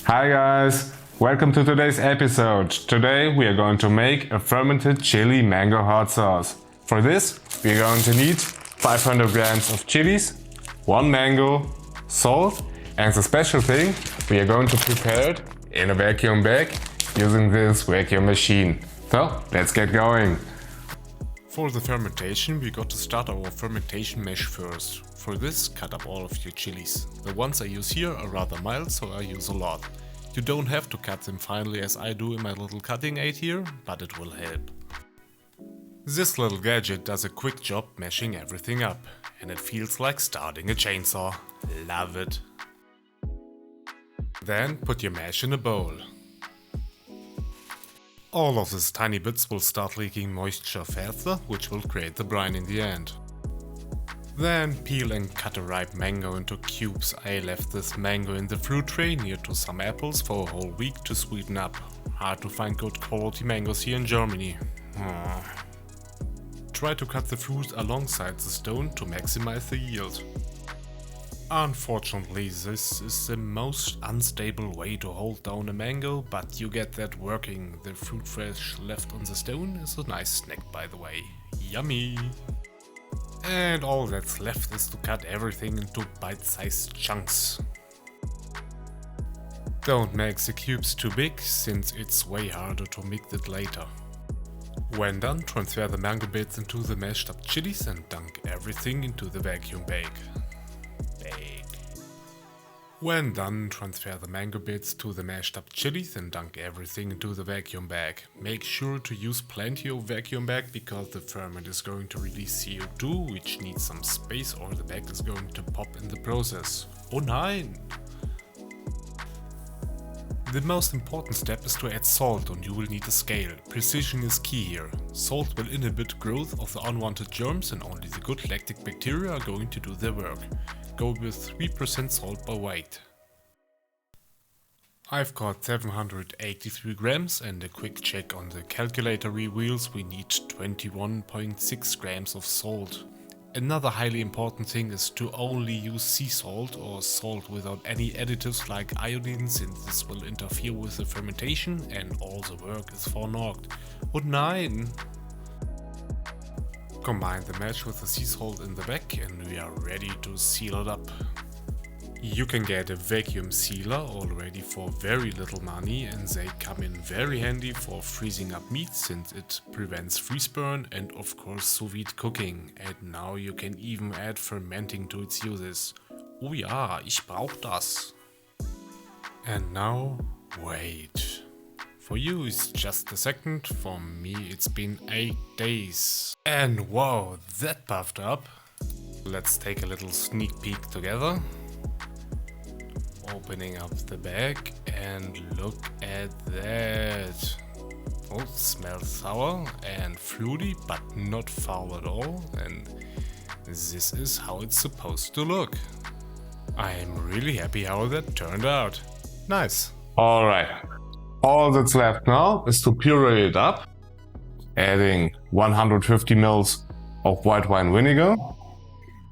Hi guys, welcome to today's episode. Today we are going to make a fermented chili mango hot sauce. For this we are going to need 500 grams of chilies, 1 mango, salt, and the special thing, we are going to prepare it in a vacuum bag using this vacuum machine. So let's get going. For the fermentation, we got to start our fermentation mash first. For this, cut up all of your chilies. The ones I use here are rather mild, so I use a lot. You don't have to cut them finely as I do in my little cutting aid here, but it will help. This little gadget does a quick job mashing everything up, and it feels like starting a chainsaw. Love it. Then put your mash in a bowl. All of these tiny bits will start leaking moisture faster, which will create the brine in the end. Then peel and cut a ripe mango into cubes. I left this mango in the fruit tray near to some apples for a whole week to sweeten up. Hard to find good quality mangoes here in Germany. Try to cut the fruit alongside the stone to maximize the yield. Unfortunately, this is the most unstable way to hold down a mango, but you get that working. The fruit fresh left on the stone is a nice snack, by the way. Yummy! And all that's left is to cut everything into bite-sized chunks. Don't make the cubes too big, since it's way harder to mix it later. When done, transfer the mango bits into the mashed up chilies and dunk everything into the vacuum bag. When done, transfer the mango bits to the mashed up chilies and dunk everything into the vacuum bag. Make sure to use plenty of vacuum bag because the ferment is going to release CO2, which needs some space or the bag is going to pop in the process. Oh nein! The most important step is to add salt and you will need a scale. Precision is key here. Salt will inhibit growth of the unwanted germs and only the good lactic bacteria are going to do their work. Go with 3% salt by weight. I've got 783 grams and a quick check on the calculator reveals we need 21.6 grams of salt. Another highly important thing is to only use sea salt or salt without any additives like iodine, since this will interfere with the fermentation and all the work is for naught. Oh nein! Combine the mash with the sea salt in the bag and we are ready to seal it up. You can get a vacuum sealer already for very little money and they come in very handy for freezing up meat since it prevents freeze burn and of course sous vide cooking. And now you can even add fermenting to its uses. Oh ja, ich brauch das. And now, wait. For you it's just a second, for me it's been 8 days. And wow, that puffed up. Let's take a little sneak peek together. Opening up the bag and look at that. Oh, it smells sour and fruity, but not foul at all. And this is how it's supposed to look. I'm really happy how that turned out. Nice. Alright, all that's left now is to puree it up, adding 150 ml of white wine vinegar,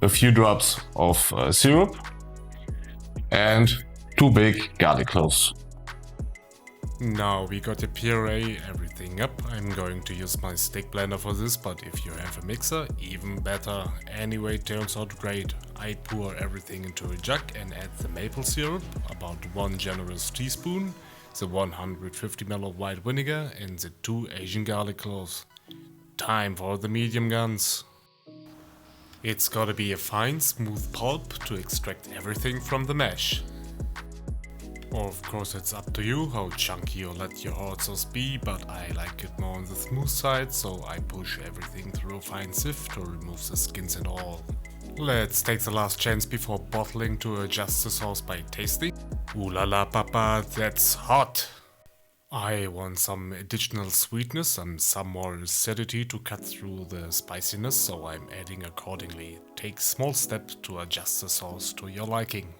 a few drops of syrup, and 2 big garlic cloves. Now we got to puree everything up. I'm going to use my stick blender for this, but if you have a mixer, even better. Anyway, it turns out great. I pour everything into a jug and add the maple syrup, about 1 generous teaspoon, the 150 ml of white vinegar and the 2 Asian garlic cloves. Time for the medium guns. It's gotta be a fine, smooth pulp to extract everything from the mash. Of course it's up to you how chunky you let your hot sauce be, but I like it more on the smooth side, so I push everything through a fine sieve to remove the skins and all. Let's take the last chance before bottling to adjust the sauce by tasting. Ooh la la papa, that's hot! I want some additional sweetness and some more acidity to cut through the spiciness, so I'm adding accordingly. Take small steps to adjust the sauce to your liking.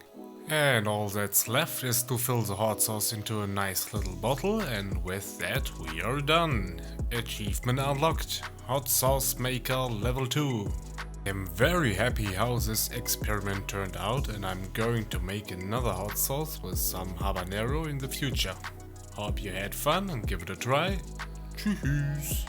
And all that's left is to fill the hot sauce into a nice little bottle, and with that we are done. Achievement unlocked. Hot sauce maker level 2. I'm very happy how this experiment turned out, and I'm going to make another hot sauce with some habanero in the future. Hope you had fun and give it a try. Tschüss!